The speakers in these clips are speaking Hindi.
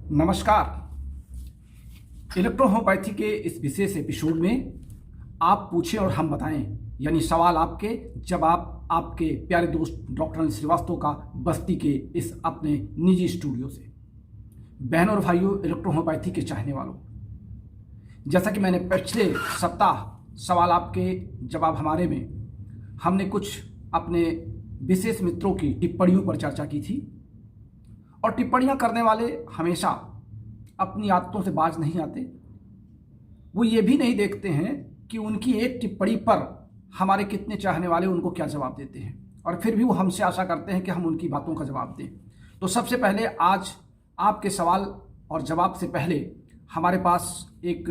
नमस्कार। इलेक्ट्रोहोम्योपैथी के इस विशेष एपिसोड में आप पूछें और हम बताएं, यानी सवाल आपके जवाब आपके प्यारे दोस्त डॉक्टर अनिल श्रीवास्तव का बस्ती के इस अपने निजी स्टूडियो से। बहनों और भाइयों, इलेक्ट्रोहोम्योपैथी के चाहने वालों, जैसा कि मैंने पिछले सप्ताह सवाल आपके जवाब हमारे में हमने कुछ अपने विशेष मित्रों की टिप्पणियों पर चर्चा की थी, और टिप्पणियां करने वाले हमेशा अपनी आदतों से बाज नहीं आते। वो ये भी नहीं देखते हैं कि उनकी एक टिप्पणी पर हमारे कितने चाहने वाले उनको क्या जवाब देते हैं, और फिर भी वो हमसे आशा करते हैं कि हम उनकी बातों का जवाब दें। तो सबसे पहले आज आपके सवाल और जवाब से पहले हमारे पास एक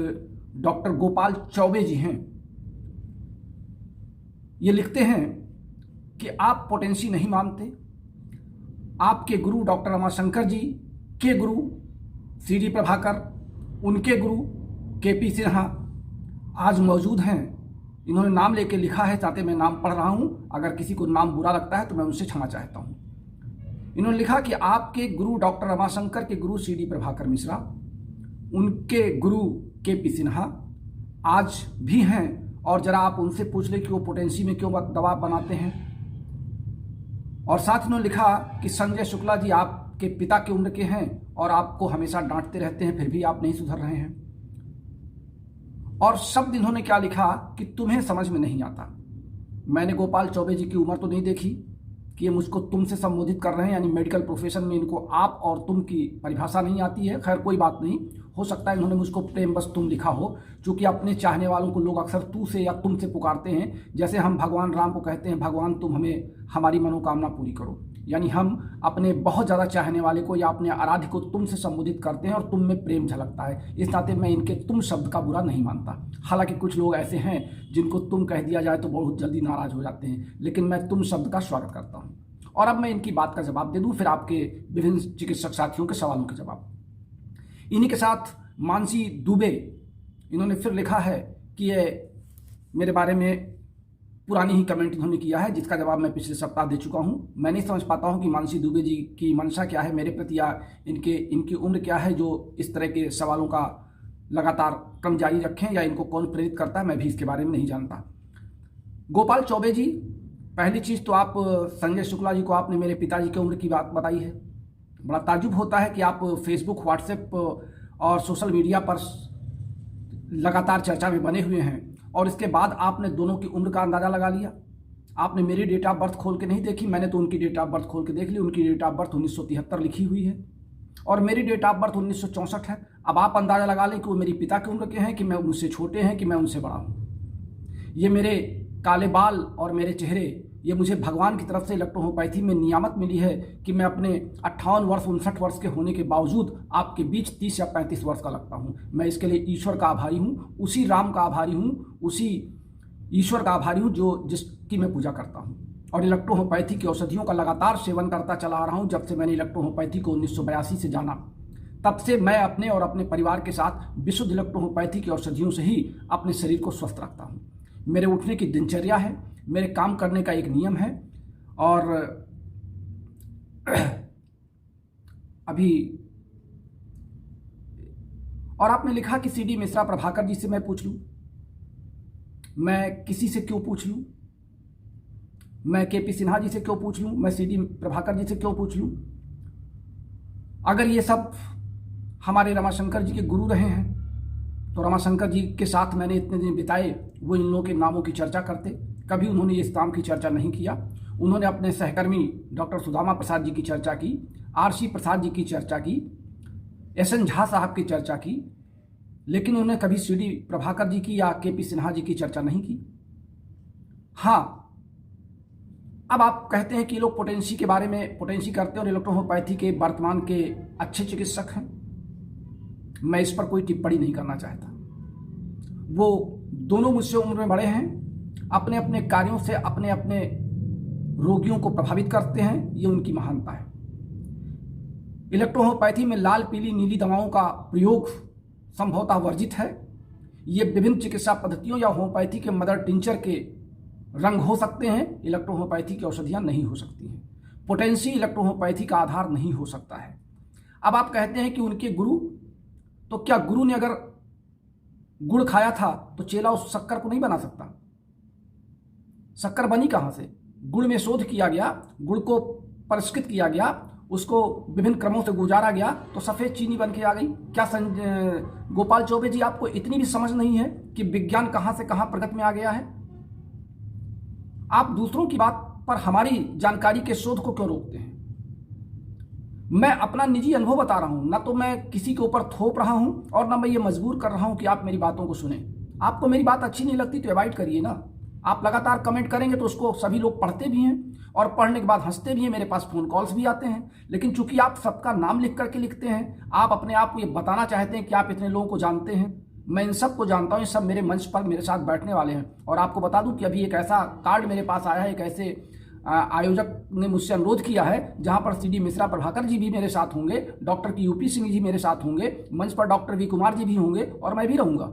डॉक्टर गोपाल चौबे जी हैं। ये लिखते हैं कि आप पोटेंसी नहीं मानते। आपके गुरु डॉक्टर रमाशंकर जी के गुरु CD प्रभाकर, उनके गुरु KP सिन्हा आज मौजूद हैं। इन्होंने नाम लेके लिखा है, चाहते मैं नाम पढ़ रहा हूं, अगर किसी को नाम बुरा लगता है तो मैं उनसे क्षमा चाहता हूं। इन्होंने लिखा कि आपके गुरु डॉक्टर रमाशंकर के गुरु CD प्रभाकर मिश्रा, उनके गुरु KP सिन्हा आज भी हैं, और जरा आप उनसे पूछ लें कि वो पोटेंसी में क्यों दबाव बनाते हैं। और साथ इन्होंने लिखा कि संजय शुक्ला जी आपके पिता की उम्र के हैं और आपको हमेशा डांटते रहते हैं, फिर भी आप नहीं सुधर रहे हैं। और शब्द इन्होंने क्या लिखा कि तुम्हें समझ में नहीं आता। मैंने गोपाल चौबे जी की उम्र तो नहीं देखी कि ये मुझको तुमसे संबोधित कर रहे हैं, यानी मेडिकल प्रोफेशन में इनको आप और तुम की परिभाषा नहीं आती है। खैर कोई बात नहीं, हो सकता है इन्होंने मुझको प्रेम बस तुम लिखा हो, क्योंकि अपने चाहने वालों को लोग अक्सर तू से या तुम से पुकारते हैं। जैसे हम भगवान राम को कहते हैं, भगवान तुम हमें हमारी मनोकामना पूरी करो, यानी हम अपने बहुत ज़्यादा चाहने वाले को या अपने आराध्य को तुम से संबोधित करते हैं और तुम में प्रेम झलकता है। इस नाते मैं इनके तुम शब्द का बुरा नहीं मानता। हालांकि कुछ लोग ऐसे हैं जिनको तुम कह दिया जाए तो बहुत जल्दी नाराज हो जाते हैं, लेकिन मैं तुम शब्द का स्वागत करता हूँ। और अब मैं इनकी बात का जवाब दे दूं, फिर आपके विभिन्न चिकित्सक साथियों के सवालों के जवाब। इन्हीं के साथ मानसी दुबे, इन्होंने फिर लिखा है कि ये मेरे बारे में पुरानी ही कमेंट इन्होंने किया है, जिसका जवाब मैं पिछले सप्ताह दे चुका हूं। मैं नहीं समझ पाता हूं कि मानसी दुबे जी की मंशा क्या है मेरे प्रति, या इनकी उम्र क्या है जो इस तरह के सवालों का लगातार क्रम जारी रखें, या इनको कौन प्रेरित करता है, मैं भी इसके बारे में नहीं जानता। गोपाल चौबे जी, पहली चीज़ तो आप संजय शुक्ला जी को आपने मेरे पिताजी की उम्र की बात बताई है। बड़ा ताज्जुब होता है कि आप फेसबुक, व्हाट्सएप और सोशल मीडिया पर लगातार चर्चा में बने हुए हैं, और इसके बाद आपने दोनों की उम्र का अंदाज़ा लगा लिया। आपने मेरी डेट ऑफ बर्थ खोल के नहीं देखी, मैंने तो उनकी डेट ऑफ बर्थ खोल के देख ली। उनकी डेट ऑफ बर्थ 1973 लिखी हुई है और मेरी डेट ऑफ बर्थ 1964 है। अब आप अंदाज़ा लगा लें कि वो मेरी पिता की उम्र के हैं, कि मैं उनसे छोटे हैं, कि मैं उनसे बड़ा हूँ। ये मेरे काले बाल और मेरे चेहरे, ये मुझे भगवान की तरफ से इलेक्ट्रोहोम्योपैथी में नियामत मिली है कि मैं अपने 58 वर्ष 59 वर्ष के होने के बावजूद आपके बीच 30 या 35 वर्ष का लगता हूँ। मैं इसके लिए ईश्वर का आभारी हूँ, उसी राम का आभारी हूँ, उसी ईश्वर का आभारी हूँ जिसकी मैं पूजा करता हूँ। और इलेक्ट्रोहोम्योपैथी की औषधियों का लगातार सेवन करता चला आ रहा हूँ। जब से मैंने इलेक्ट्रोहोम्योपैथी को 1982 से जाना, तब से मैं अपने और अपने परिवार के साथ विशुद्ध इलेक्ट्रोहोम्योपैथी की औषधियों से ही अपने शरीर को स्वस्थ रखता हूँ। मेरे उठने की दिनचर्या है, मेरे काम करने का एक नियम है। और अभी और आपने लिखा कि CD मिश्रा प्रभाकर जी से मैं पूछ लूं, मैं किसी से क्यों पूछ लूं, मैं KP सिन्हा जी से क्यों पूछ लूं, मैं CD प्रभाकर जी से क्यों पूछ लूं। अगर ये सब हमारे रमाशंकर जी के गुरु रहे हैं तो रमाशंकर जी के साथ मैंने इतने दिन बिताए, वो इन लोगों के नामों की चर्चा करते। कभी उन्होंने इस नाम की चर्चा नहीं किया। उन्होंने अपने सहकर्मी डॉक्टर सुदामा प्रसाद जी की चर्चा की, RC प्रसाद जी की चर्चा की, SN झा साहब की चर्चा की, लेकिन उन्होंने कभी CD प्रभाकर जी की या KP सिन्हा जी की चर्चा नहीं की। हाँ, अब आप कहते हैं कि लोग पोटेंसी के बारे में पोटेंसी करते हैं और इलेक्ट्रोहोम्योपैथी के वर्तमान के अच्छे चिकित्सक हैं। मैं इस पर कोई टिप्पणी नहीं करना चाहता। वो दोनों मुझसे उम्र में बड़े हैं, अपने अपने कार्यों से अपने अपने रोगियों को प्रभावित करते हैं, ये उनकी महानता है। इलेक्ट्रोहोम्योपैथी में लाल, पीली, नीली दवाओं का प्रयोग संभवतः वर्जित है। ये विभिन्न चिकित्सा पद्धतियों या होम्योपैथी के मदर टिंचर के रंग हो सकते हैं, इलेक्ट्रोहोम्योपैथी की औषधियां नहीं हो सकती हैं। पोटेंसी इलेक्ट्रोहोम्योपैथी का आधार नहीं हो सकता है। अब आप कहते हैं कि उनके गुरु, तो क्या गुरु ने अगर गुड़ खाया था तो चेला उस शक्कर को नहीं बना सकता? शक्कर बनी कहां से? गुड़ में शोध किया गया, गुड़ को परिष्कृत किया गया, उसको विभिन्न क्रमों से गुजारा गया तो सफेद चीनी बन के आ गई। क्या गोपाल चौबे जी, आपको इतनी भी समझ नहीं है कि विज्ञान कहां से कहां प्रगति में आ गया है? आप दूसरों की बात पर हमारी जानकारी के शोध को क्यों रोकते हैं? मैं अपना निजी अनुभव बता रहा हूं, ना तो मैं किसी के ऊपर थोप रहा हूं और ना मैं ये मजबूर कर रहा हूं कि आप मेरी बातों को सुने। आपको मेरी बात अच्छी नहीं लगती तो अवॉइड करिए ना। आप लगातार कमेंट करेंगे तो उसको सभी लोग पढ़ते भी हैं और पढ़ने के बाद हंसते भी हैं, मेरे पास फोन कॉल्स भी आते हैं। लेकिन चूंकि आप सबका नाम लिख करके लिखते हैं, आप अपने आप को ये बताना चाहते हैं कि आप इतने लोगों को जानते हैं। मैं इन सब को जानता हूं, ये सब मेरे मंच पर मेरे साथ बैठने वाले हैं। और आपको बता दूं कि अभी एक ऐसा कार्ड मेरे पास आया है, एक ऐसे आयोजक ने मुझसे अनुरोध किया है जहां पर सीडी मिश्रा प्रभाकर जी भी मेरे साथ होंगे, डॉक्टर यूपी सिंह जी मेरे साथ होंगे, मंच पर डॉक्टर वी कुमार जी भी होंगे और मैं भी रहूंगा।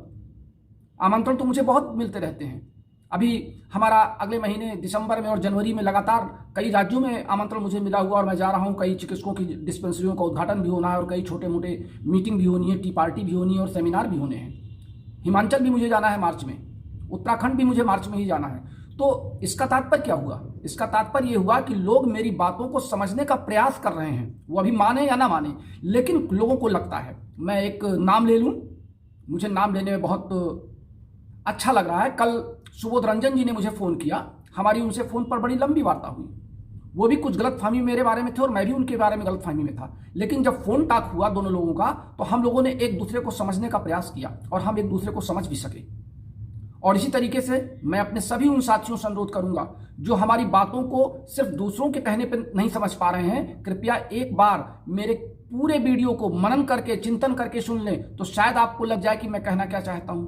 आमंत्रण तो मुझे बहुत मिलते रहते हैं। अभी हमारा अगले महीने दिसंबर में और जनवरी में लगातार कई राज्यों में आमंत्रण मुझे मिला हुआ और मैं जा रहा हूं। कई चिकित्सकों की डिस्पेंसरियों का उद्घाटन भी होना है और कई छोटे मोटे मीटिंग भी होनी है, टी पार्टी भी होनी है और सेमिनार भी होने हैं। हिमाचल भी मुझे जाना है मार्च में, उत्तराखंड भी मुझे मार्च में ही जाना है। तो इसका तात्पर्य क्या हुआ? इसका तात्पर्य यह हुआ कि लोग मेरी बातों को समझने का प्रयास कर रहे हैं, वो अभी माने या ना माने, लेकिन लोगों को लगता है। मैं एक नाम ले लूं, मुझे नाम लेने में बहुत अच्छा लग रहा है। कल सुबोध रंजन जी ने मुझे फ़ोन किया, हमारी उनसे फ़ोन पर बड़ी लंबी वार्ता हुई। वो भी कुछ गलतफहमी मेरे बारे में थे और मैं भी उनके बारे में गलतफहमी में था। लेकिन जब फ़ोन टॉक हुआ दोनों लोगों का, तो हम लोगों ने एक दूसरे को समझने का प्रयास किया और हम एक दूसरे को समझ भी सके। और इसी तरीके से मैं अपने सभी उन साथियों से अनुरोध करूंगा जो हमारी बातों को सिर्फ दूसरों के कहने पर नहीं समझ पा रहे हैं, कृपया एक बार मेरे पूरे वीडियो को मनन करके, चिंतन करके सुन लें, तो शायद आपको लग जाए कि मैं कहना क्या चाहता हूं।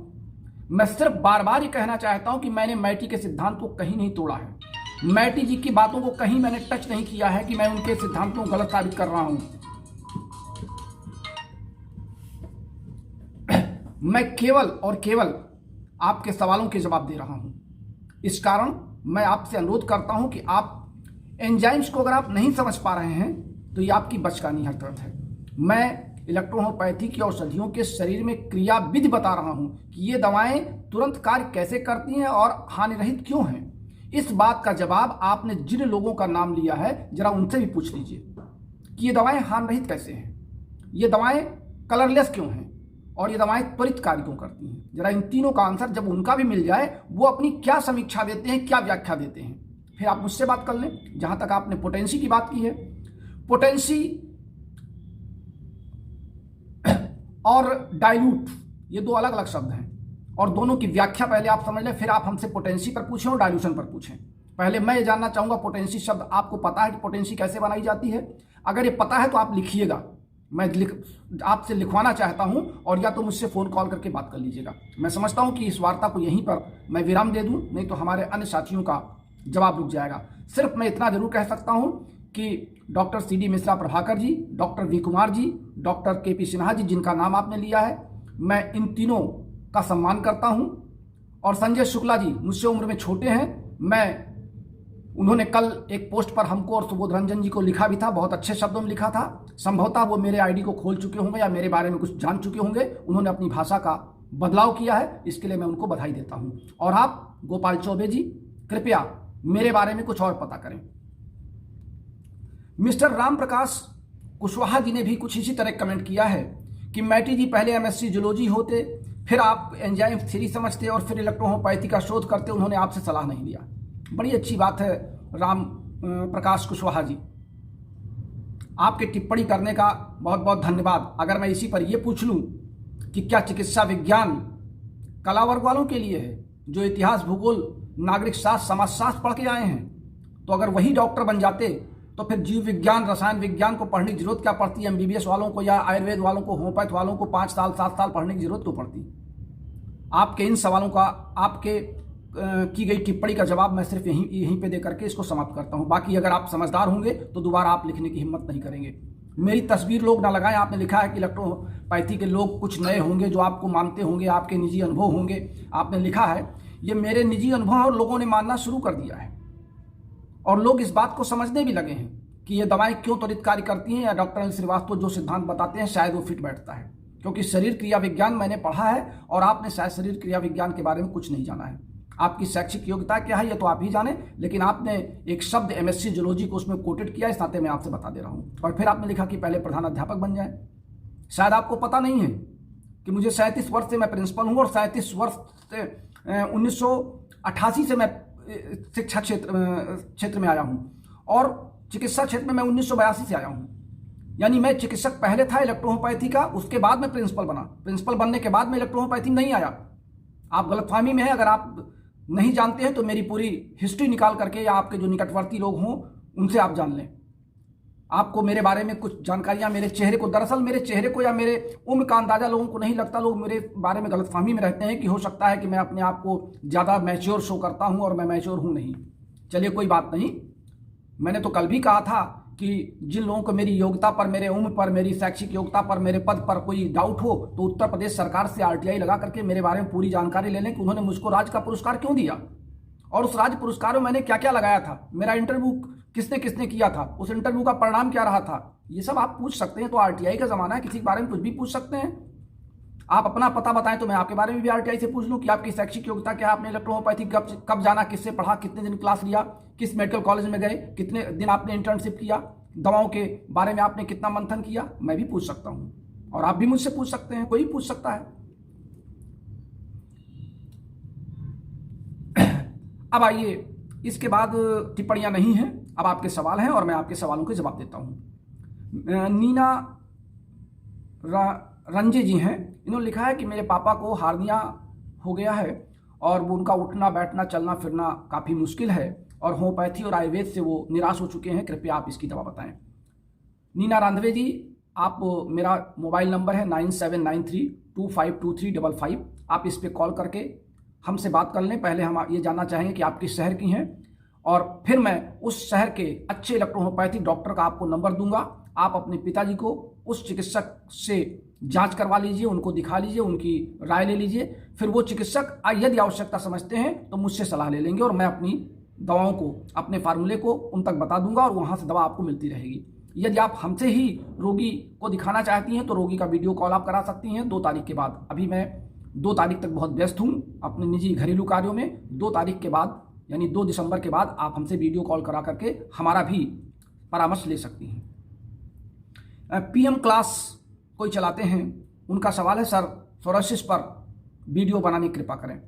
मैं सिर्फ बार बार ये कहना चाहता हूं कि मैंने मैटी के सिद्धांत को कहीं नहीं तोड़ा है। मैटी जी की बातों को कहीं मैंने टच नहीं किया है कि मैं उनके सिद्धांतों को गलत साबित कर रहा हूं। मैं केवल और केवल आपके सवालों के जवाब दे रहा हूं। इस कारण मैं आपसे अनुरोध करता हूं कि आप एंजाइम्स को अगर आप नहीं समझ पा रहे हैं तो ये आपकी बचकानी हरकत है। मैं इलेक्ट्रोहोम्योपैथी की औषधियों के शरीर में क्रिया विधि बता रहा हूं कि ये दवाएं तुरंत कार्य कैसे करती हैं और हानि रहित क्यों हैं। इस बात का जवाब आपने जिन लोगों का नाम लिया है जरा उनसे भी पूछ लीजिए कि ये दवाएं हानि रहित कैसे हैं, ये दवाएं कलरलेस क्यों हैं और ये दवाएं त्वरित कार्य क्यों करती हैं। जरा इन तीनों का आंसर जब उनका भी मिल जाए, वो अपनी क्या समीक्षा देते हैं, क्या व्याख्या देते हैं, फिर आप मुझसे बात कर लें। जहां तक आपने पोटेंसी की बात की है, पोटेंसी और डाइल्यूट ये दो अलग अलग शब्द हैं और दोनों की व्याख्या पहले आप समझ लें, फिर आप हमसे पोटेंसी पर पूछें और डाइल्यूशन पर पूछें। पहले मैं ये जानना चाहूंगा पोटेंसी शब्द आपको पता है कि पोटेंसी कैसे बनाई जाती है? अगर ये पता है तो आप लिखिएगा, मैं आपसे लिखवाना चाहता हूं और या तो मुझसे फ़ोन कॉल करके बात कर लीजिएगा। मैं समझता हूं कि इस वार्ता को यहीं पर मैं विराम दे दूं, नहीं तो हमारे अन्य साथियों का जवाब रुक जाएगा। सिर्फ मैं इतना जरूर कह सकता हूं कि doctor CD Mishra Prabhakar ji, doctor V Kumar ji, doctor KP Sinha ji, जिनका नाम आपने लिया है, मैं इन तीनों का सम्मान करता हूं। और संजय शुक्ला जी मुझसे उम्र में छोटे हैं, उन्होंने कल एक पोस्ट पर हमको और सुबोध रंजन जी को लिखा भी था, बहुत अच्छे शब्दों में लिखा था। संभवतः वो मेरे आईडी को खोल चुके होंगे या मेरे बारे में कुछ जान चुके होंगे। उन्होंने अपनी भाषा का बदलाव किया है, इसके लिए मैं उनको बधाई देता हूं। और आप गोपाल चौबे जी, कृपया मेरे बारे में कुछ और पता करें। मिस्टर राम प्रकाश कुशवाहा जी ने भी कुछ इसी तरह कमेंट किया है कि मैटी जी पहले एमएससी जूलॉजी होते, फिर आप एंजाइम थ्योरी समझते और फिर इलेक्ट्रोहोम्योपैथी का शोध करते, उन्होंने आपसे सलाह नहीं लिया। बड़ी अच्छी बात है राम प्रकाश कुशवाहा जी, आपके टिप्पणी करने का बहुत बहुत धन्यवाद। अगर मैं इसी पर यह पूछ लूं कि क्या चिकित्सा विज्ञान कला वर्ग वालों के लिए है जो इतिहास, भूगोल, नागरिक शास्त्र, समाजशास्त्र पढ़ के आए हैं, तो अगर वही डॉक्टर बन जाते तो फिर जीव विज्ञान, रसायन विज्ञान को पढ़ने की जरूरत क्या पड़ती है? एमबीबीएस वालों को या आयुर्वेद वालों को, होम्योपैथ वालों को 5 साल 7 साल पढ़ने की जरूरत क्यों पड़ती? आपके इन सवालों का, आपके की गई टिप्पणी का जवाब मैं सिर्फ यहीं पे दे करके इसको समाप्त करता हूं। बाकी अगर आप समझदार होंगे तो दोबारा आप लिखने की हिम्मत नहीं करेंगे। मेरी तस्वीर लोग ना लगाएं। आपने लिखा है कि इलेक्ट्रोपैथी के लोग कुछ नए होंगे जो आपको मानते होंगे, आपके निजी अनुभव होंगे, आपने लिखा है। ये मेरे निजी अनुभव और लोगों ने मानना शुरू कर दिया है और लोग इस बात को समझने भी लगे हैं कि ये दवाएं क्यों त्वरित कार्य करती हैं, या डॉक्टर अनिल श्रीवास्तव जो सिद्धांत बताते हैं शायद वो फिट बैठता है, क्योंकि शरीर क्रिया विज्ञान मैंने पढ़ा है और आपने शायद शरीर क्रिया विज्ञान के बारे में कुछ नहीं जाना है। आपकी शैक्षिक योग्यता क्या है ये तो आप ही जाने, लेकिन आपने एक शब्द एमएससी जूलॉजी को उसमें कोटेड किया, इस नाते मैं आपसे बता दे रहा हूँ। और फिर आपने लिखा कि पहले प्रधान अध्यापक बन जाए। शायद आपको पता नहीं है कि मुझे 37 वर्ष से मैं प्रिंसिपल हूँ और 37 वर्ष से 1988 से मैं शिक्षा क्षेत्र में आया हूँ और चिकित्सा क्षेत्र में मैं 1982 से आया हूँ। यानी मैं चिकित्सक पहले था इलेक्ट्रोहोमोपैथी का, उसके बाद मैं प्रिंसिपल बना। प्रिंसिपल बनने के बाद मैं इलेक्ट्रोहोमोपैथी में नहीं आया। आप गलतफहमी में हैं। अगर आप नहीं जानते हैं तो मेरी पूरी हिस्ट्री निकाल करके या आपके जो निकटवर्ती लोग हों उनसे आप जान लें। आपको मेरे बारे में कुछ जानकारियां, मेरे चेहरे को, दरअसल मेरे चेहरे को या मेरे उम्र का अंदाजा लोगों को नहीं लगता। लोग मेरे बारे में गलतफहमी में रहते हैं कि हो सकता है कि मैं अपने आप को ज़्यादा मैच्योर शो करता हूं और मैं मैच्योर हूं नहीं। चलिए कोई बात नहीं। मैंने तो कल भी कहा था कि जिन लोगों को मेरी योग्यता पर, मेरे उम्र पर, मेरी शैक्षिक योग्यता पर, मेरे पद पर कोई डाउट हो तो उत्तर प्रदेश सरकार से आरटीआई लगा करके मेरे बारे में पूरी जानकारी ले लें कि उन्होंने मुझको राज्य का पुरस्कार क्यों दिया और उस राज्य पुरस्कार में मैंने क्या क्या लगाया था, मेरा इंटरव्यू किसने किसने किया था, उस इंटरव्यू का परिणाम क्या रहा था, ये सब आप पूछ सकते हैं। तो आरटीआई का जमाना है, किसी के बारे में कुछ भी पूछ सकते हैं। आप अपना पता बताएं तो मैं आपके बारे में भी आरटीआई से पूछ लूं कि आपकी शैक्षिक योग्यता क्या है, आपने इलेक्ट्रोहोमोपैथी कब जाना, किससे पढ़ा, कितने दिन क्लास लिया, किस मेडिकल कॉलेज में गए, कितने दिन आपने इंटर्नशिप किया, दवाओं के बारे में आपने कितना मंथन किया, मैं भी पूछ सकता हूं और आप भी मुझसे पूछ सकते हैं, कोई भी पूछ सकता है। अब आइए, इसके बाद टिप्पणियां नहीं हैं, अब आपके सवाल हैं और मैं आपके सवालों के जवाब देता हूं। नीना रंजे जी हैं, इन्होंने लिखा है कि मेरे पापा को हार्निया हो गया है और वो उनका उठना बैठना चलना फिरना काफ़ी मुश्किल है और होम्योपैथी और आयुर्वेद से वो निराश हो चुके हैं, कृपया आप इसकी दवा बताएं। नीना रांधवे जी, आप, मेरा मोबाइल नंबर है 9793252355। आप इस पर कॉल करके हमसे बात कर लें। पहले हम ये जानना चाहेंगे कि आप किस शहर की हैं और फिर मैं उस शहर के अच्छे इलेक्ट्रोहोमोपैथी डॉक्टर का आपको नंबर दूंगा। आप अपने पिताजी को उस चिकित्सक से जांच करवा लीजिए, उनको दिखा लीजिए, उनकी राय ले लीजिए। फिर वो चिकित्सक यदि आवश्यकता समझते हैं तो मुझसे सलाह ले लेंगे और मैं अपनी दवाओं को, अपने फार्मूले को उन तक बता दूंगा और वहाँ से दवा आपको मिलती रहेगी। यदि आप हमसे ही रोगी को दिखाना चाहती हैं तो रोगी का वीडियो कॉल आप करा सकती हैं 2 तारीख के बाद। अभी मैं 2 तारीख तक बहुत व्यस्त हूँ अपने निजी घरेलू कार्यों में। 2 तारीख के बाद यानी 2 दिसंबर के बाद आप हमसे वीडियो कॉल करा करके हमारा भी परामर्श ले सकती हैं। पीएम क्लास कोई चलाते हैं, उनका सवाल है, सर सोरोसिस पर वीडियो बनाने की कृपा करें।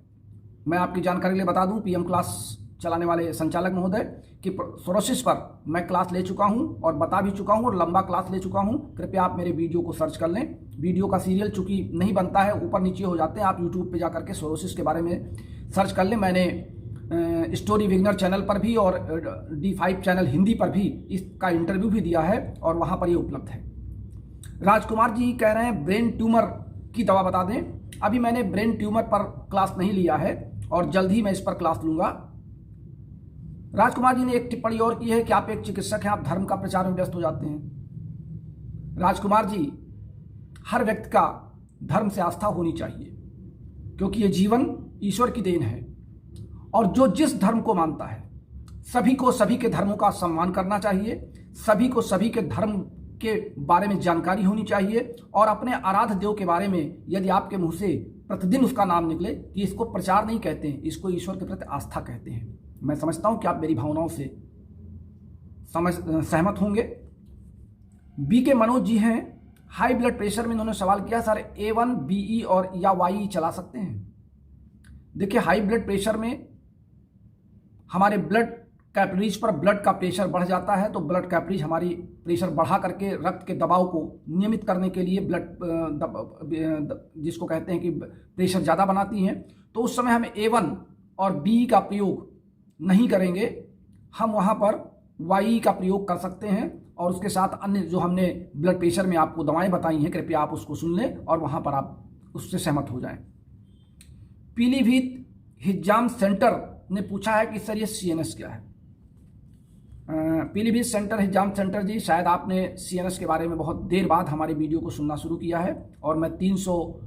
मैं आपकी जानकारी के लिए बता दूं, पीएम क्लास चलाने वाले संचालक महोदय कि सोरोसिस पर मैं क्लास ले चुका हूं और बता भी चुका हूं और लंबा क्लास ले चुका हूं। कृपया आप मेरे वीडियो को सर्च कर लें। वीडियो का सीरियल चूंकि नहीं बनता है, ऊपर नीचे हो जाते हैं, आप यूट्यूब पे जा करके सोरोसिस के बारे में सर्च कर लें। मैंने स्टोरी विगनर चैनल पर भी और D5 चैनल हिंदी पर भी इसका इंटरव्यू भी दिया है और वहाँ पर ये उपलब्ध है। राजकुमार जी कह रहे हैं ब्रेन ट्यूमर की दवा बता दें। अभी मैंने ब्रेन ट्यूमर पर क्लास नहीं लिया है और जल्द ही मैं इस पर क्लास लूंगा। राजकुमार जी ने एक टिप्पणी और की है कि आप एक चिकित्सक हैं, आप धर्म का प्रचार में व्यस्त हो जाते हैं। राजकुमार जी, हर व्यक्ति का धर्म से आस्था होनी चाहिए क्योंकि ये जीवन ईश्वर की देन है और जो जिस धर्म को मानता है सभी को सभी के धर्मों का सम्मान करना चाहिए, सभी को सभी के धर्म के बारे में जानकारी होनी चाहिए और अपने आराध्य देव के बारे में यदि आपके मुंह से प्रतिदिन उसका नाम निकले कि इसको प्रचार नहीं कहते हैं, इसको ईश्वर के प्रति आस्था कहते हैं। मैं समझता हूं कि आप मेरी भावनाओं से सहमत होंगे। बी के मनोज जी हैं, हाई ब्लड प्रेशर में इन्होंने सवाल किया, सर A1 BE और या YE चला सकते हैं? देखिए, हाई ब्लड प्रेशर में हमारे ब्लड कैपिलरीज पर ब्लड का प्रेशर बढ़ जाता है तो ब्लड कैपिलरीज हमारी प्रेशर बढ़ा करके रक्त के दबाव को नियमित करने के लिए जिसको कहते हैं कि प्रेशर ज़्यादा बनाती हैं, तो उस समय हम A1 और BE का प्रयोग नहीं करेंगे, हम वहाँ पर YE का प्रयोग कर सकते हैं और उसके साथ अन्य जो हमने ब्लड प्रेशर में आपको दवाएं बताई हैं, कृपया आप उसको सुन लें और वहाँ पर आप उससे सहमत हो जाएं। पीलीभीत हिजाम सेंटर ने पूछा है कि सर ये CNS क्या है? पीलीभीत सेंटर, हिजाम सेंटर जी, शायद आपने CNS के बारे में बहुत देर बाद हमारे वीडियो को सुनना शुरू किया है और मैं 300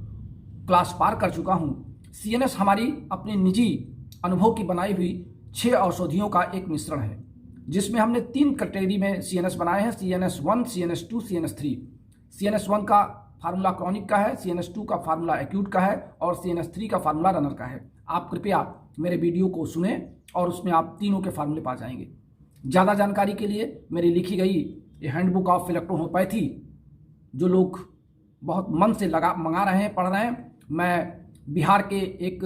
क्लास पार कर चुका हूँ। CNS हमारी अपनी निजी अनुभव की बनाई हुई 6 औषधियों का एक मिश्रण है जिसमें हमने 3 कैटेगरी में CNS बनाए हैं, CNS1, CNS2, CNS3। CNS1 का फार्मूला क्रॉनिक का है, CNS2 का फार्मूला एक्यूट का है और CNS3 का फार्मूला रनर का है। आप कृपया मेरे वीडियो को सुने और उसमें आप तीनों के फार्मूले पा जाएंगे। ज़्यादा जानकारी के लिए मेरी लिखी गई ये हैंडबुक ऑफ इलेक्ट्रोहोम्योपैथी, जो लोग बहुत मन से मंगा रहे हैं, पढ़ रहे हैं, मैं बिहार के एक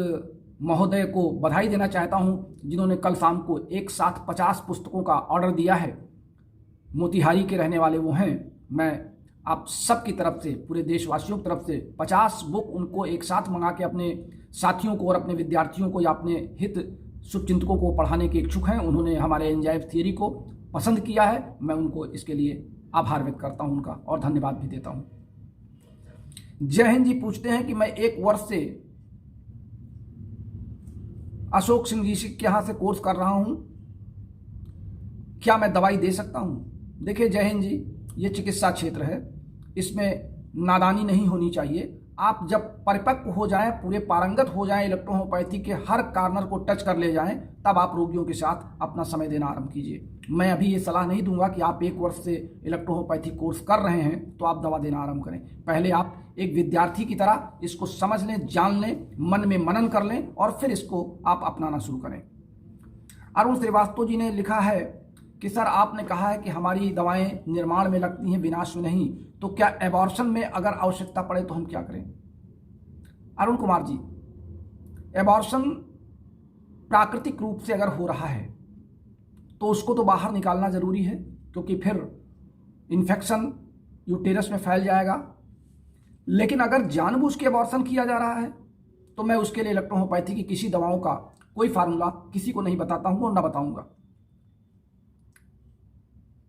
महोदय को बधाई देना चाहता हूं, जिन्होंने कल शाम को एक साथ 50 पुस्तकों का ऑर्डर दिया है। मोतिहारी के रहने वाले वो हैं। मैं आप सब की तरफ से, पूरे देशवासियों की तरफ से 50 बुक उनको एक साथ मंगा के अपने साथियों को और अपने विद्यार्थियों को या अपने हित शुभचिंतकों को पढ़ाने के इच्छुक हैं। उन्होंने हमारे एंजाइम थियरी को पसंद किया है। मैं उनको इसके लिए आभार व्यक्त करता हूं उनका और धन्यवाद भी देता हूं। जय हिंद जी पूछते हैं कि मैं 1 वर्ष से अशोक सिंह जी के यहाँ से कोर्स कर रहा हूं, क्या मैं दवाई दे सकता हूं? देखिए जय हिंद जी, ये चिकित्सा क्षेत्र है, इसमें नादानी नहीं होनी चाहिए। आप जब परिपक्व हो जाएं, पूरे पारंगत हो जाएं, इलेक्ट्रोहोम्योपैथी के हर कार्नर को टच कर ले जाएं, तब आप रोगियों के साथ अपना समय देना आरंभ कीजिए। मैं अभी ये सलाह नहीं दूंगा कि आप 1 वर्ष से इलेक्ट्रोहोम्योपैथी कोर्स कर रहे हैं तो आप दवा देना आरंभ करें। पहले आप एक विद्यार्थी की तरह इसको समझ लें, जान लें, मन में मनन कर लें और फिर इसको आप अपनाना शुरू करें। अरुण श्रीवास्तव जी ने लिखा है कि सर आपने कहा है कि हमारी दवाएं निर्माण में लगती हैं, विनाश में नहीं, तो क्या एबॉर्शन में अगर आवश्यकता पड़े तो हम क्या करें? अरुण कुमार जी, एबॉर्शन प्राकृतिक रूप से अगर हो रहा है तो उसको तो बाहर निकालना जरूरी है, क्योंकि फिर इन्फेक्शन यूटेरस में फैल जाएगा। लेकिन अगर जानबूझ के एबॉर्शन किया जा रहा है तो मैं उसके लिए इलेक्ट्रोहोम्योपैथी की किसी दवाओं का कोई फार्मूला किसी को नहीं बताता हूं और ना बताऊंगा।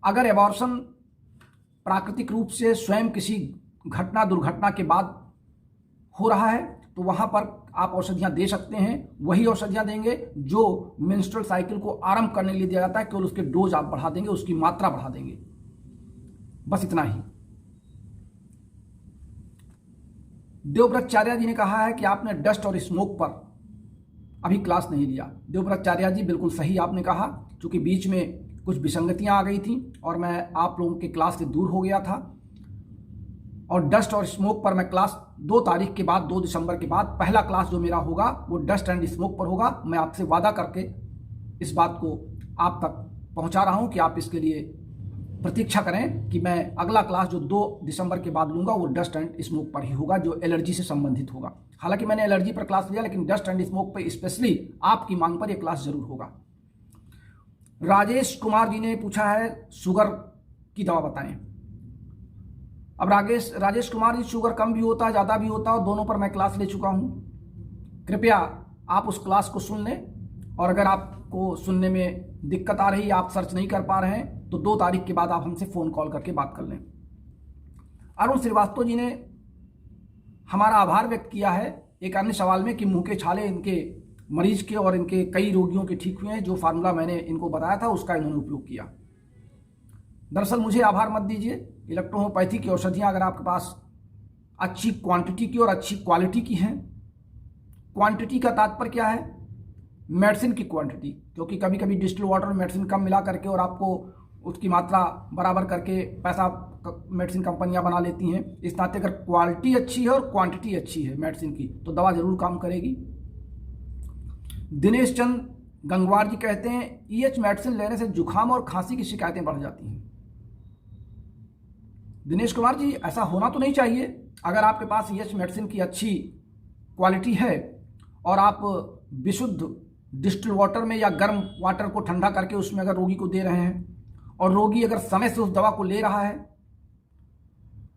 अगर एबॉर्शन प्राकृतिक रूप से स्वयं किसी घटना दुर्घटना के बाद हो रहा है तो वहां पर आप औषधियां दे सकते हैं। वही औषधियां देंगे जो मेंस्ट्रुअल साइकिल को आरंभ करने के लिए दिया जाता है, केवल उसके डोज आप बढ़ा देंगे, उसकी मात्रा बढ़ा देंगे, बस इतना ही। देवव्रतचार्य जी ने कहा है कि आपने डस्ट और स्मोक पर अभी क्लास नहीं लिया। देवव्रतचार्य जी बिल्कुल सही आपने कहा, क्योंकि बीच में कुछ विसंगतियां आ गई थी और मैं आप लोगों के क्लास से दूर हो गया था। और डस्ट और स्मोक पर मैं क्लास 2 तारीख के बाद, 2 दिसंबर के बाद पहला क्लास जो मेरा होगा वो डस्ट एंड स्मोक पर होगा। मैं आपसे वादा करके इस बात को आप तक पहुंचा रहा हूं कि आप इसके लिए प्रतीक्षा करें कि मैं अगला क्लास जो 2 दिसंबर के बाद लूंगा वो डस्ट एंड स्मोक पर ही होगा, जो एलर्जी से संबंधित होगा। हालांकि मैंने एलर्जी पर क्लास लिया, लेकिन डस्ट एंड स्मोक पर स्पेशली आपकी मांग पर यह क्लास जरूर होगा। राजेश कुमार जी ने पूछा है शुगर की दवा बताएं। अब राजेश कुमार जी, शुगर कम भी होता है, ज़्यादा भी होता है, और दोनों पर मैं क्लास ले चुका हूं। कृपया आप उस क्लास को सुन लें और अगर आपको सुनने में दिक्कत आ रही है, आप सर्च नहीं कर पा रहे हैं, तो 2 तारीख के बाद आप हमसे फ़ोन कॉल करके बात कर लें। अरुण श्रीवास्तव जी ने हमारा आभार व्यक्त किया है एक अन्य सवाल में कि मुंह के छाले इनके मरीज के और इनके कई रोगियों के ठीक हुए हैं। जो फार्मूला मैंने इनको बताया था उसका इन्होंने उपयोग किया। दरअसल मुझे आभार मत दीजिए, इलेक्ट्रोहोम्योपैथी की औषधियां अगर आपके पास अच्छी क्वांटिटी की और अच्छी क्वालिटी की हैं, क्वांटिटी का तात्पर्य क्या है? मेडिसिन की क्वांटिटी, क्योंकि कभी कभी डिस्टिल वाटर में मेडिसिन कम मिला करके और आपको उसकी मात्रा बराबर करके पैसा मेडिसिन कंपनियां बना लेती हैं। इस नाते अगर क्वालिटी अच्छी है और क्वांटिटी अच्छी है मेडिसिन की तो दवा जरूर काम करेगी। दिनेश चंद गंगवार जी कहते हैं ईएच मेडिसिन लेने से जुखाम और खांसी की शिकायतें बढ़ जाती हैं। दिनेश कुमार जी, ऐसा होना तो नहीं चाहिए। अगर आपके पास ईएच मेडिसिन की अच्छी क्वालिटी है और आप विशुद्ध डिस्टिल वाटर में या गर्म वाटर को ठंडा करके उसमें अगर रोगी को दे रहे हैं और रोगी अगर समय से उस दवा को ले रहा है,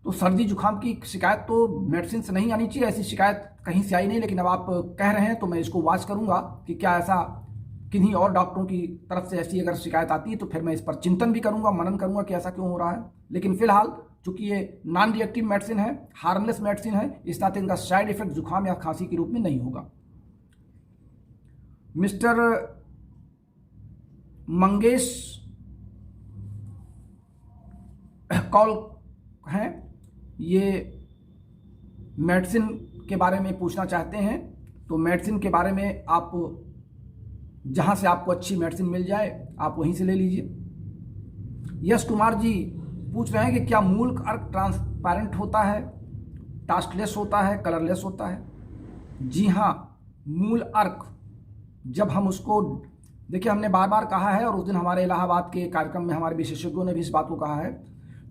तो सर्दी जुकाम की शिकायत तो मेडिसिन से नहीं आनी चाहिए। ऐसी शिकायत कहीं से आई नहीं, लेकिन अब आप कह रहे हैं तो मैं इसको वॉच करूंगा कि क्या ऐसा किन्हीं और डॉक्टरों की तरफ से ऐसी अगर शिकायत आती है तो फिर मैं इस पर चिंतन भी करूंगा, मनन करूंगा कि ऐसा क्यों हो रहा है। लेकिन फिलहाल चूंकि ये नॉन रिएक्टिव मेडिसिन है, हार्मलेस मेडिसिन है, इस नाते इनका साइड इफेक्ट जुकाम या खांसी के रूप में नहीं होगा। मिस्टर मंगेश कॉल हैं, ये मेडिसिन के बारे में पूछना चाहते हैं। तो मेडिसिन के बारे में आप जहाँ से आपको अच्छी मेडिसिन मिल जाए आप वहीं से ले लीजिए। यश कुमार जी पूछ रहे हैं कि क्या मूल अर्क ट्रांसपेरेंट होता है, टास्कलेस होता है, कलरलेस होता है? जी हाँ, मूल अर्क जब हम उसको देखिए, हमने बार बार कहा है और उस दिन हमारे इलाहाबाद के कार्यक्रम में हमारे विशेषज्ञों ने भी इस बात को कहा है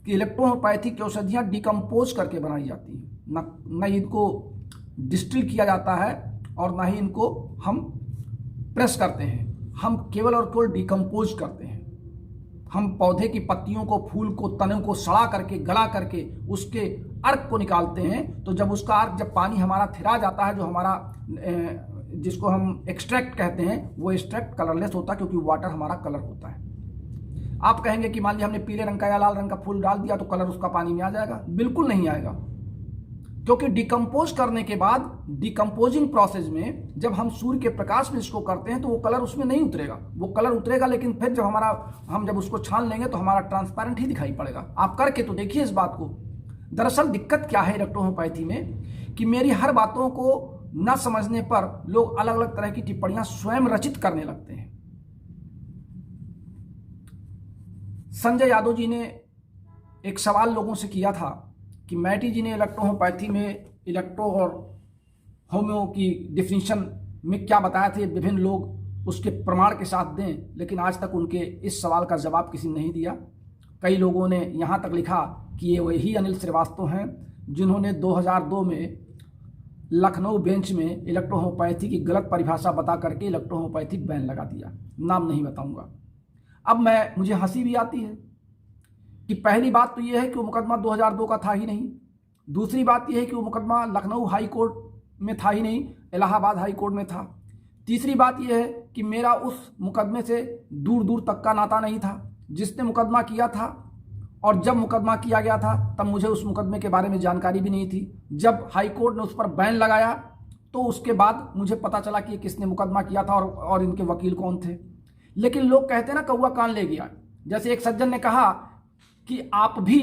कि इलेक्ट्रोहोम्योपैथिक औषधियाँ डिकम्पोज करके बनाई जाती हैं, न इनको डिस्टिल किया जाता है और ना ही इनको हम प्रेस करते हैं। हम केवल और केवल डिकम्पोज करते हैं। हम पौधे की पत्तियों को, फूल को, तनों को सड़ा करके, गला करके उसके अर्क को निकालते हैं। तो जब उसका अर्क, जब पानी हमारा थिरा जाता है, जो हमारा जिसको हम एक्सट्रैक्ट कहते हैं, वो एक्सट्रैक्ट कलरलेस होता है, क्योंकि वाटर हमारा कलर होता है। आप कहेंगे कि मान लिया हमने पीले रंग का या लाल रंग का फूल डाल दिया तो कलर उसका पानी में आ जाएगा? बिल्कुल नहीं आएगा, क्योंकि डिकम्पोज करने के बाद, डिकम्पोजिंग प्रोसेस में जब हम सूर्य के प्रकाश में इसको करते हैं तो वो कलर उसमें नहीं उतरेगा। वो कलर उतरेगा लेकिन फिर जब हम जब उसको छान लेंगे तो हमारा ट्रांसपेरेंट ही दिखाई पड़ेगा। आप करके तो देखिए इस बात को। दरअसल दिक्कत क्या है इलेक्ट्रोहोम्योपैथी में कि मेरी हर बातों को न समझने पर लोग अलग अलग तरह की टिप्पणियां स्वयं रचित करने लगते हैं। संजय यादव जी ने एक सवाल लोगों से किया था कि मैटी जी ने इलेक्ट्रोहोम्योपैथी में इलेक्ट्रो और होम्यो की डिफिनीशन में क्या बताया थे, विभिन्न लोग उसके प्रमाण के साथ दें, लेकिन आज तक उनके इस सवाल का जवाब किसी ने नहीं दिया। कई लोगों ने यहाँ तक लिखा कि ये वही अनिल श्रीवास्तव हैं जिन्होंने 2002 में लखनऊ बेंच में इलेक्ट्रोहोम्योपैथी की गलत परिभाषा बता करके इलेक्ट्रोहोम्योपैथिक बैन लगा दिया। नाम नहीं बताऊंगा। अब मुझे हंसी भी आती है कि पहली बात तो यह है कि वो मुकदमा 2002 का था ही नहीं। दूसरी बात यह है कि वो मुकदमा लखनऊ हाई कोर्ट में था ही नहीं, इलाहाबाद हाई कोर्ट में था। तीसरी बात यह है कि मेरा उस मुकदमे से दूर दूर तक का नाता नहीं था। जिसने मुकदमा किया था और जब मुकदमा किया गया था तब मुझे उस मुकदमे के बारे में जानकारी भी नहीं थी। जब हाई कोर्ट ने उस पर बैन लगाया तो उसके बाद मुझे पता चला कि किसने मुकदमा किया था और इनके वकील कौन थे। लेकिन लोग कहते हैं ना, कौवा कान ले गया। जैसे एक सज्जन ने कहा कि आप भी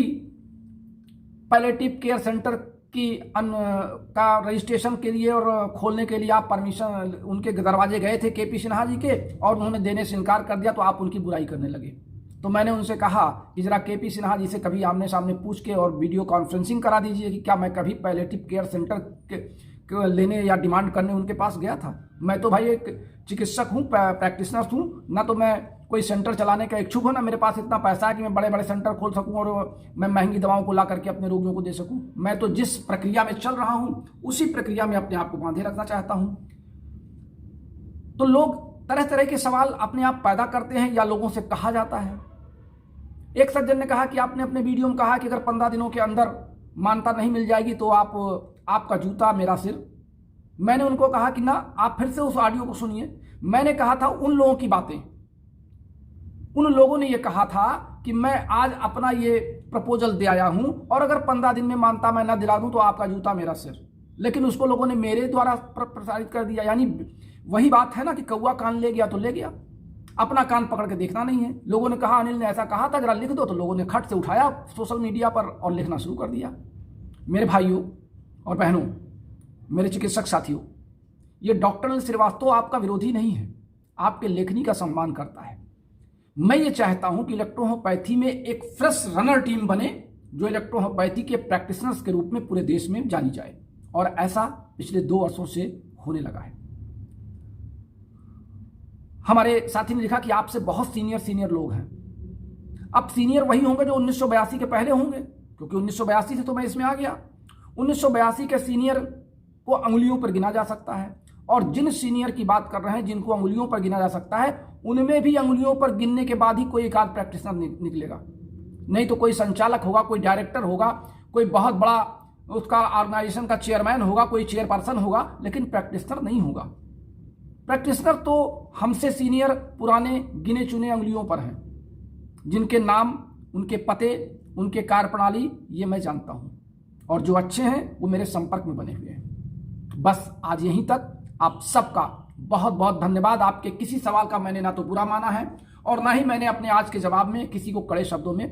पैलेटिव केयर सेंटर की का रजिस्ट्रेशन के लिए और खोलने के लिए आप परमिशन उनके दरवाजे गए थे केपी सिन्हा जी के, और उन्होंने देने से इनकार कर दिया, तो आप उनकी बुराई करने लगे। तो मैंने उनसे कहा कि जरा केपी सिन्हा जी से कभी आमने सामने पूछ के और वीडियो कॉन्फ्रेंसिंग करा दीजिए कि क्या मैं कभी पैलेटिव केयर सेंटर के लेने या डिमांड करने उनके पास गया था। मैं तो भाई एक चिकित्सक हूँ, प्रैक्टिशनर हूँ, ना तो मैं कोई सेंटर चलाने का इच्छुक हूँ, ना मेरे पास इतना पैसा है कि मैं बड़े बड़े सेंटर खोल सकूँ और मैं महंगी दवाओं को ला करके अपने रोगियों को दे सकूँ। मैं तो जिस प्रक्रिया में चल रहा हूँ उसी प्रक्रिया में अपने आप को बांधे रखना चाहता हूँ। तो लोग तरह तरह के सवाल अपने आप पैदा करते हैं या लोगों से कहा जाता है। एक सज्जन ने कहा कि आपने अपने वीडियो में कहा कि अगर 15 दिनों के अंदर मान्यता नहीं मिल जाएगी तो आपका जूता मेरा सिर। मैंने उनको कहा कि ना, आप फिर से उस ऑडियो को सुनिए। मैंने कहा था उन लोगों की बातें, उन लोगों ने ये कहा था कि मैं आज अपना ये प्रपोजल दे आया हूं और अगर 15 दिन में मान्यता मैं ना दिला दूं तो आपका जूता मेरा सिर। लेकिन उसको लोगों ने मेरे द्वारा प्रसारित कर दिया। यानी वही बात है ना कि कौवा कान ले गया तो ले गया, अपना कान पकड़ के देखना नहीं है। लोगों ने कहा अनिल ने ऐसा कहा था, जरा लिख दो, तो लोगों ने खट से उठाया सोशल मीडिया पर और लिखना शुरू कर दिया। मेरे भाइयों और बहनों, मेरे चिकित्सक साथियों, ये डॉक्टर अनिल श्रीवास्तव आपका विरोधी नहीं है, आपके लेखनी का सम्मान करता है। मैं ये चाहता हूं कि इलेक्ट्रोहोम्योपैथी में एक फ्रेश रनर टीम बने जो इलेक्ट्रोहोम्योपैथी के प्रैक्टिशनर्स के रूप में पूरे देश में जानी जाए, और ऐसा पिछले 2 वर्षों से होने लगा है। हमारे साथी ने लिखा कि आपसे बहुत सीनियर लोग हैं। अब सीनियर वही होंगे जो 1982 के पहले होंगे, क्योंकि 1982 से तो मैं इसमें आ गया। 1982 के सीनियर को अंगुलियों पर गिना जा सकता है, और जिन सीनियर की बात कर रहे हैं जिनको अंगुलियों पर गिना जा सकता है, उनमें भी अंगुलियों पर गिनने के बाद ही कोई एक आध प्रैक्टिशनर निकलेगा। नहीं तो कोई संचालक होगा, कोई डायरेक्टर होगा, कोई बहुत बड़ा उसका ऑर्गेनाइजेशन का चेयरमैन होगा, कोई चेयरपर्सन होगा, लेकिन प्रैक्टिशनर नहीं होगा। प्रैक्टिशनर तो हमसे सीनियर पुराने गिने चुने अंगुलियों पर हैं, जिनके नाम, उनके पते, उनके कार्यप्रणाली ये मैं जानता हूं, और जो अच्छे हैं वो मेरे संपर्क में बने हुए हैं। बस आज यहीं तक। आप सबका बहुत बहुत धन्यवाद। आपके किसी सवाल का मैंने ना तो बुरा माना है और ना ही मैंने अपने आज के जवाब में किसी को कड़े शब्दों में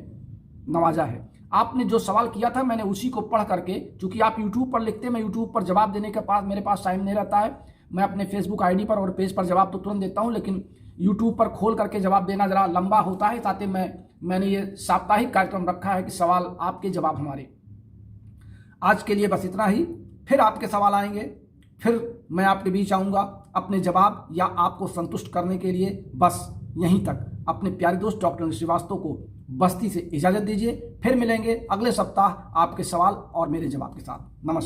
नवाजा है। आपने जो सवाल किया था मैंने उसी को पढ़ करके, चूंकि आप यूट्यूब पर लिखते, मैं यूट्यूब पर जवाब देने के पास मेरे पास टाइम नहीं रहता है। मैं अपने फेसबुक आईडी पर और पेज पर जवाब तो तुरंत देता हूं, लेकिन यूट्यूब पर खोल करके जवाब देना जरा लंबा होता है, ताकि मैं मैंने ये साप्ताहिक कार्यक्रम रखा है कि सवाल आपके जवाब हमारे। आज के लिए बस इतना ही, फिर आपके सवाल आएंगे, फिर मैं आपके बीच आऊँगा अपने जवाब या आपको संतुष्ट करने के लिए। बस यहीं तक अपने प्यारे दोस्त डॉक्टर श्रीवास्तव को बस्ती से इजाज़त दीजिए। फिर मिलेंगे अगले सप्ताह आपके सवाल और मेरे जवाब के साथ। नमस्कार।